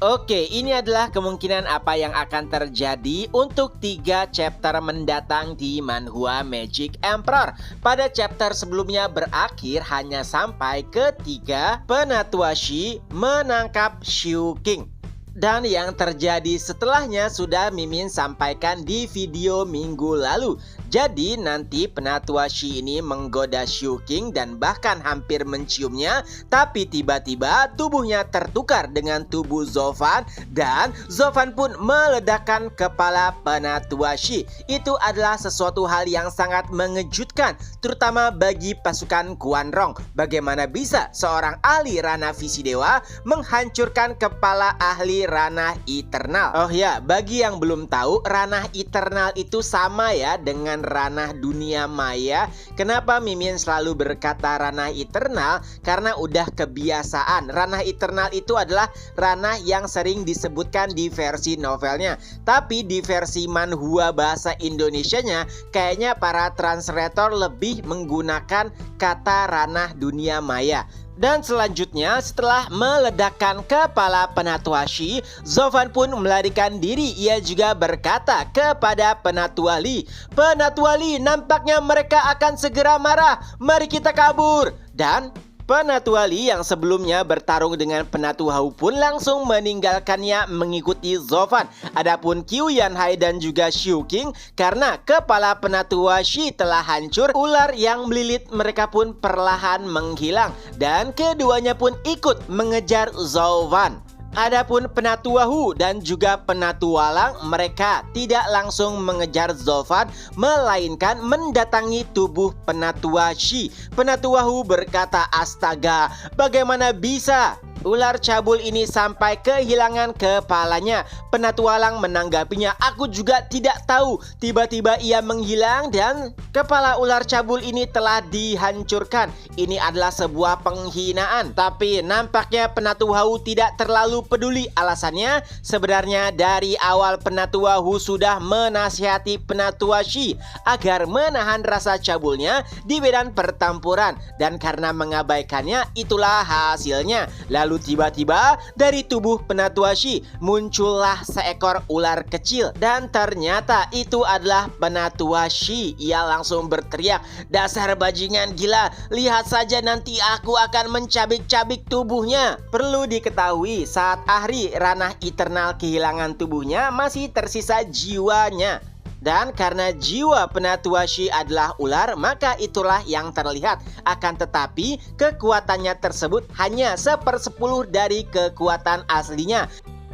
Oke, ini adalah kemungkinan apa yang akan terjadi untuk 3 chapter mendatang di Manhwa Magic Emperor. Pada chapter sebelumnya berakhir hanya sampai ketiga Penatua Shi menangkap Shiu King. Dan yang terjadi setelahnya sudah Mimin sampaikan di video minggu lalu. Jadi nanti Penatua Shi ini menggoda Shiu King dan bahkan hampir menciumnya. Tapi tiba-tiba tubuhnya tertukar dengan tubuh Zofan. Dan Zofan pun meledakkan kepala Penatua Shi. Itu adalah sesuatu hal yang sangat mengejutkan, terutama bagi pasukan Quan Rong. Bagaimana bisa seorang ahli ranah visi dewa menghancurkan kepala ahli ranah eternal? Oh ya, bagi yang belum tahu, ranah eternal itu sama ya dengan ranah dunia maya. Kenapa Mimin selalu berkata ranah eternal? Karena udah kebiasaan. Ranah eternal itu adalah ranah yang sering disebutkan di versi novelnya. Tapi di versi manhwa bahasa Indonesianya, kayaknya para translator lebih menggunakan kata ranah dunia maya. Dan selanjutnya setelah meledakkan kepala Penatua Shi, Zofan pun melarikan diri. Ia juga berkata kepada Penatua Li, "Penatua Li, nampaknya mereka akan segera marah. Mari kita kabur." Dan Penatua Li yang sebelumnya bertarung dengan Penatua Hu pun langsung meninggalkannya mengikuti Zofan. Adapun Qiu Yanhai dan juga Shiu King, karena kepala Penatua Shi telah hancur, ular yang melilit mereka pun perlahan menghilang. Dan keduanya pun ikut mengejar Zofan. Adapun Penatua Hu dan juga Penatua Lang, mereka tidak langsung mengejar Zofan, melainkan mendatangi tubuh Penatua Shi. Penatua Hu berkata, "Astaga, bagaimana bisa ular cabul ini sampai kehilangan kepalanya?" Penatua Lang menanggapinya, "Aku juga tidak tahu. Tiba-tiba ia menghilang dan kepala ular cabul ini telah dihancurkan. Ini adalah sebuah penghinaan." Tapi nampaknya Penatua Hu tidak terlalu peduli. Alasannya sebenarnya dari awal Penatua Hu sudah menasihati Penatua Shi agar menahan rasa cabulnya di medan pertempuran. Dan karena mengabaikannya, itulah hasilnya. Lalu tiba-tiba dari tubuh Penatua Shi muncullah seekor ular kecil. Dan ternyata itu adalah Penatua Shi. Ia langsung berteriak, "Dasar bajingan gila, lihat saja nanti aku akan mencabik-cabik tubuhnya." Perlu diketahui, saat ahli ranah eternal kehilangan tubuhnya, masih tersisa jiwanya. Dan karena jiwa Penatua Shi adalah ular, maka itulah yang terlihat. Akan tetapi kekuatannya tersebut hanya 1/10 dari kekuatan aslinya.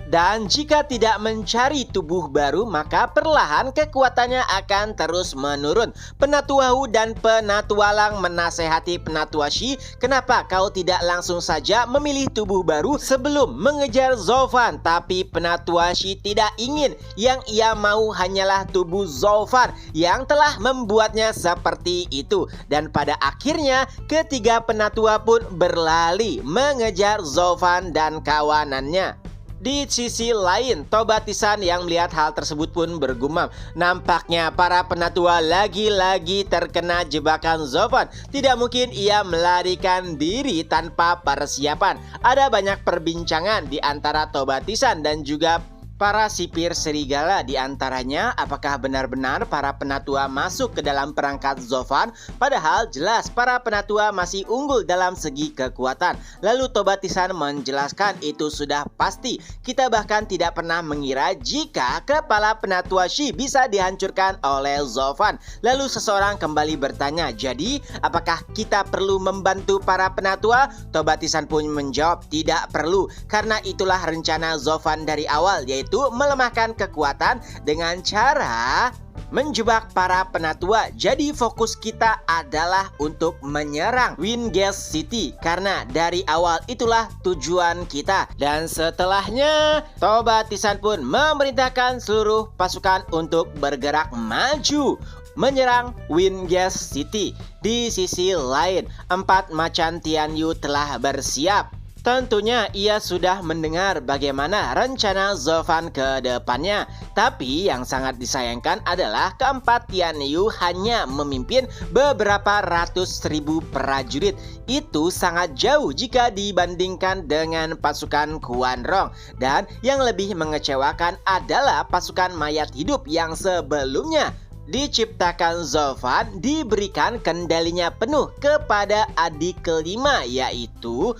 Dan jika tidak mencari tubuh baru, maka perlahan kekuatannya akan terus menurun. Penatua Hu dan Penatua Lang menasehati Penatua Shi, "Kenapa kau tidak langsung saja memilih tubuh baru sebelum mengejar Zofan?" Tapi Penatua Shi tidak ingin. Yang ia mau hanyalah tubuh Zofan yang telah membuatnya seperti itu. Dan pada akhirnya ketiga penatua pun berlari mengejar Zofan dan kawanannya. Di sisi lain, Tobatisan yang melihat hal tersebut pun bergumam, "Nampaknya para penatua lagi-lagi terkena jebakan Zofan. Tidak mungkin ia melarikan diri tanpa persiapan." Ada banyak perbincangan di antara Tobatisan dan juga para sipir serigala. Di antaranya, apakah benar-benar para penatua masuk ke dalam perangkat Zofan? Padahal jelas para penatua masih unggul dalam segi kekuatan. Lalu Tobatisan menjelaskan itu sudah pasti. Kita bahkan tidak pernah mengira jika kepala Penatua Shi bisa dihancurkan oleh Zofan. Lalu seseorang kembali bertanya, "Jadi apakah kita perlu membantu para penatua?" Tobatisan pun menjawab, "Tidak perlu, karena itulah rencana Zofan dari awal, yaitu melemahkan kekuatan dengan cara menjebak para penatua. Jadi fokus kita adalah untuk menyerang Wingate City, karena dari awal itulah tujuan kita." Dan setelahnya Tobatisan pun memerintahkan seluruh pasukan untuk bergerak maju menyerang Wingate City. Di sisi lain, 4 macan Tianyu telah bersiap. Tentunya ia sudah mendengar bagaimana rencana Zovan ke depannya. Tapi yang sangat disayangkan adalah keempat Tian Yu hanya memimpin beberapa ratus ribu prajurit. Itu sangat jauh jika dibandingkan dengan pasukan Quan Rong. Dan yang lebih mengecewakan adalah pasukan mayat hidup yang sebelumnya diciptakan Zovan diberikan kendalinya penuh kepada adik kelima, yaitu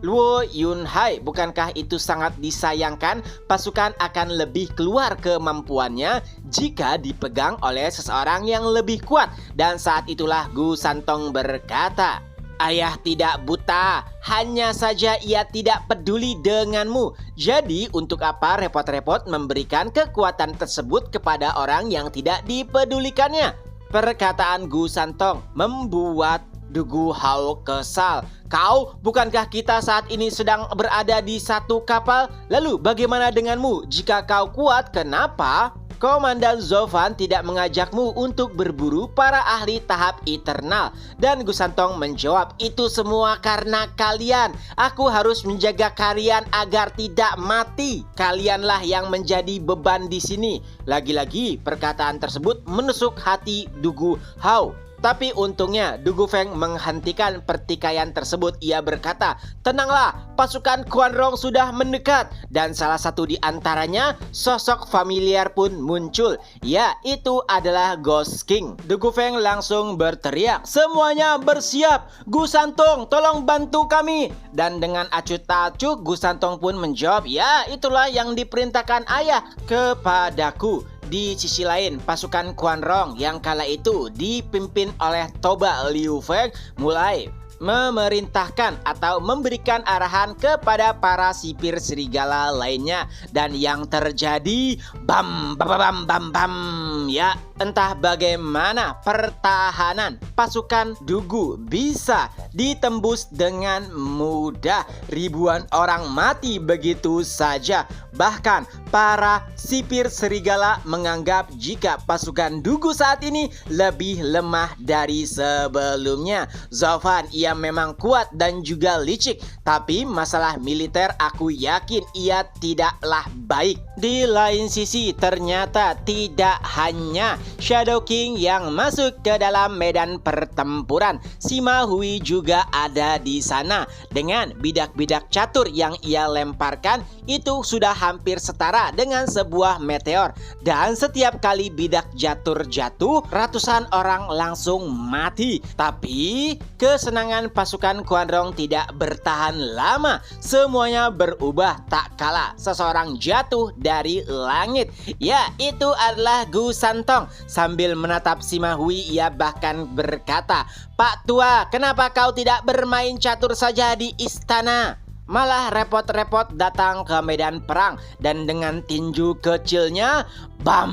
Luo Yunhai. Bukankah itu sangat disayangkan? Pasukan akan lebih keluar kemampuannya jika dipegang oleh seseorang yang lebih kuat. Dan saat itulah Gu Santong berkata, "Ayah tidak buta, hanya saja ia tidak peduli denganmu. Jadi untuk apa repot-repot memberikan kekuatan tersebut kepada orang yang tidak dipedulikannya?" Perkataan Gu Santong membuat Dugu Hao kesal. "Kau, bukankah kita saat ini sedang berada di satu kapal? Lalu bagaimana denganmu? Jika kau kuat, kenapa Komandan Zovan tidak mengajakmu untuk berburu para ahli tahap eternal?" Dan Gu Santong menjawab, "Itu semua karena kalian. Aku harus menjaga kalian agar tidak mati. Kalianlah yang menjadi beban di sini." Lagi-lagi perkataan tersebut menusuk hati Dugu Hao. Tapi untungnya Dugu Feng menghentikan pertikaian tersebut. Ia berkata, "Tenanglah, pasukan Quan Rong sudah mendekat." Dan salah satu di antaranya sosok familiar pun muncul. Ya, itu adalah Ghost King. Dugu Feng langsung berteriak, "Semuanya bersiap! Gu Santong, tolong bantu kami!" Dan dengan acuh tak acuh Gu Santong pun menjawab, "Ya, itulah yang diperintahkan ayah kepadaku." Di sisi lain, pasukan Quan Rong yang kala itu dipimpin oleh Toba Liu Feng mulai memerintahkan atau memberikan arahan kepada para sipir serigala lainnya. Dan yang terjadi bam bam bam bam bam. Ya, entah bagaimana pertahanan pasukan Dugu bisa ditembus dengan mudah. Ribuan orang mati begitu saja. Bahkan para sipir serigala menganggap jika pasukan Dugu saat ini lebih lemah dari sebelumnya. Zovan, ia memang kuat dan juga licik, tapi masalah militer aku yakin ia tidaklah baik. Di lain sisi, ternyata tidak hanya Shadow King yang masuk ke dalam medan pertempuran. Sima Hui juga ada di sana. Dengan bidak-bidak catur yang ia lemparkan, itu sudah hampir setara dengan sebuah meteor. Dan setiap kali bidak catur jatuh, ratusan orang langsung mati. Tapi kesenangan pasukan Quan Rong tidak bertahan lama. Semuanya berubah tak kala seseorang jatuh dari langit. Ya, itu adalah Gu Santong. Sambil menatap Sima Hui, ia bahkan berkata, "Pak Tua, kenapa kau tidak bermain catur saja di istana? Malah repot-repot datang ke medan perang." Dan dengan tinju kecilnya, bam!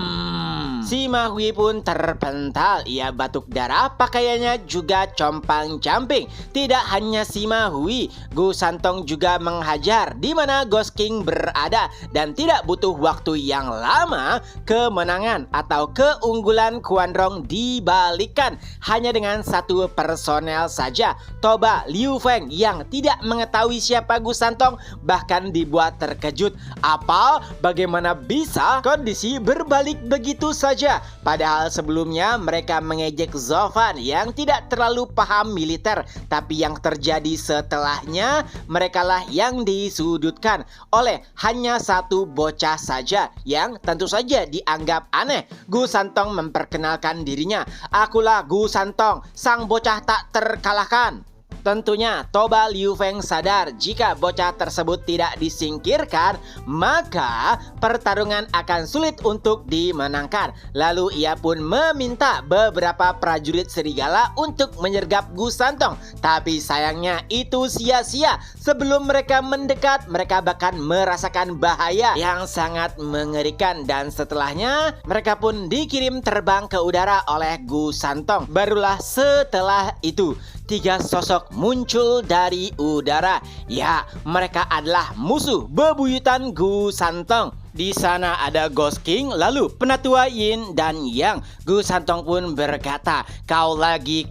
Sima Hui pun terpental. Ia batuk darah, pakaiannya juga compang-camping. Tidak hanya Sima Hui, Gu Santong juga menghajar di mana Ghost King berada. Dan tidak butuh waktu yang lama, kemenangan atau keunggulan Quan Rong dibalikan. Hanya dengan satu personel saja, Toba Liu Feng yang tidak mengetahui siapa Gu Santong bahkan dibuat terkejut. Apa? Bagaimana bisa kondisi berbalik begitu saja? Padahal sebelumnya mereka mengejek Zovan yang tidak terlalu paham militer. Tapi yang terjadi setelahnya, merekalah yang disudutkan oleh hanya satu bocah saja yang tentu saja dianggap aneh. Gu Santong memperkenalkan dirinya, "Akulah Gu Santong, sang bocah tak terkalahkan." Tentunya Toba Liu Feng sadar jika bocah tersebut tidak disingkirkan, maka pertarungan akan sulit untuk dimenangkan. Lalu ia pun meminta beberapa prajurit serigala untuk menyergap Gu Santong. Tapi sayangnya itu sia-sia. Sebelum mereka mendekat, mereka bahkan merasakan bahaya yang sangat mengerikan. Dan setelahnya mereka pun dikirim terbang ke udara oleh Gu Santong. Barulah setelah itu tiga sosok muncul dari udara. Ya, mereka adalah musuh bebuyutan Gu Santong. Di sana ada Ghost King, lalu Penatua Yin dan Yang. Gu Santong pun berkata, kau lagi.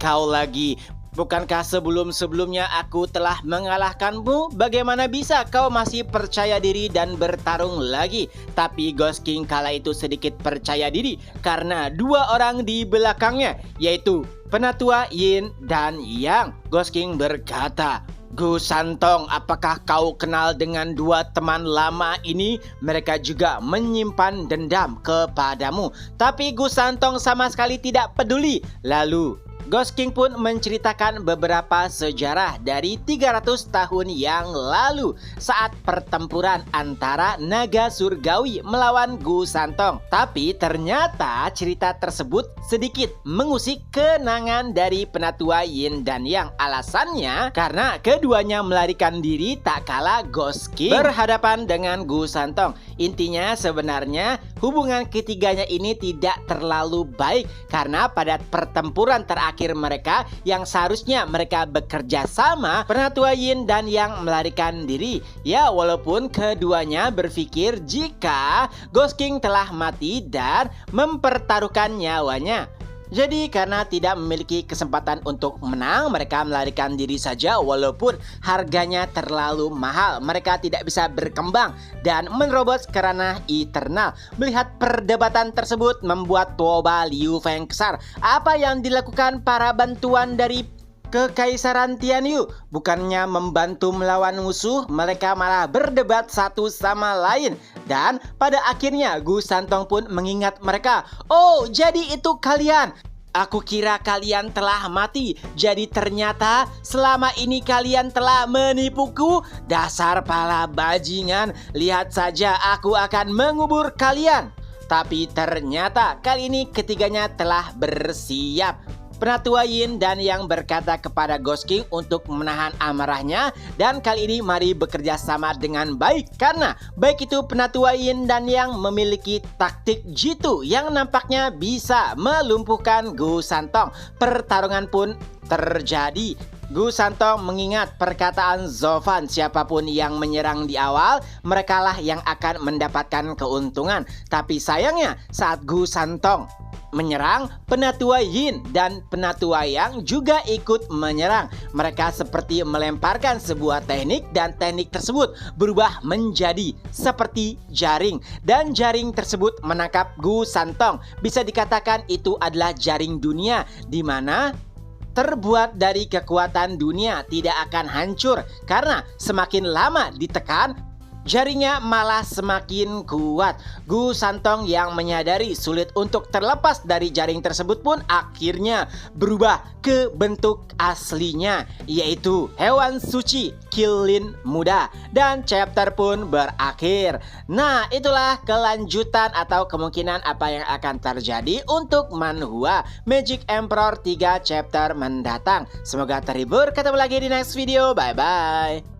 Bukankah sebelum-sebelumnya aku telah mengalahkanmu? Bagaimana bisa kau masih percaya diri dan bertarung lagi? Tapi Ghost King kala itu sedikit percaya diri karena dua orang di belakangnya, yaitu Penatua Yin dan Yang. Ghost King berkata, Gu Santong, apakah kau kenal dengan dua teman lama ini? Mereka juga menyimpan dendam kepadamu. Tapi Gu Santong sama sekali tidak peduli. Lalu Ghost King pun menceritakan beberapa sejarah dari 300 tahun yang lalu saat pertempuran antara naga surgawi melawan Gu Santong. Tapi ternyata cerita tersebut sedikit mengusik kenangan dari Penatua Yin dan Yang. Alasannya karena keduanya melarikan diri tak kala Ghost King berhadapan dengan Gu Santong. Intinya sebenarnya hubungan ketiganya ini tidak terlalu baik karena pada pertempuran terakhir mereka yang seharusnya mereka bekerja sama, Penatua Yin dan Yang melarikan diri. Ya, walaupun keduanya berpikir jika Ghost King telah mati dan mempertaruhkan nyawanya. Jadi karena tidak memiliki kesempatan untuk menang, mereka melarikan diri saja walaupun harganya terlalu mahal. Mereka tidak bisa berkembang dan menerobos ke ranah eternal. Melihat perdebatan tersebut membuat Tuoba Liu Feng kesal. Apa yang dilakukan para bantuan dari Kekaisaran Tianyu? Bukannya membantu melawan musuh, mereka malah berdebat satu sama lain. Dan pada akhirnya Gu Santong pun mengingat mereka. Oh, jadi itu kalian. Aku kira kalian telah mati. Jadi ternyata selama ini kalian telah menipuku. Dasar pala bajingan. Lihat saja aku akan mengubur kalian. Tapi ternyata kali ini ketiganya telah bersiap. Penatua Yin dan Yang berkata kepada Ghost King untuk menahan amarahnya, dan kali ini mari bekerja sama dengan baik karena baik itu Penatua Yin dan Yang memiliki taktik jitu yang nampaknya bisa melumpuhkan Gu Santong. Pertarungan pun terjadi. Gu Santong mengingat perkataan Zovan, siapapun yang menyerang di awal, merekalah yang akan mendapatkan keuntungan. Tapi sayangnya saat Gu Santong menyerang, Penatua Yin dan Penatua Yang juga ikut menyerang. Mereka seperti melemparkan sebuah teknik dan teknik tersebut berubah menjadi seperti jaring. Dan jaring tersebut menangkap Gu Santong. Bisa dikatakan itu adalah jaring dunia di mana terbuat dari kekuatan dunia, tidak akan hancur karena semakin lama ditekan, jaringnya malah semakin kuat. Gu Santong yang menyadari sulit untuk terlepas dari jaring tersebut pun akhirnya berubah ke bentuk aslinya, yaitu hewan suci Qilin muda. Dan chapter pun berakhir. Nah, itulah kelanjutan atau kemungkinan apa yang akan terjadi untuk manhwa Magic Emperor 3 chapter mendatang. Semoga terhibur. Ketemu lagi di next video. Bye-bye.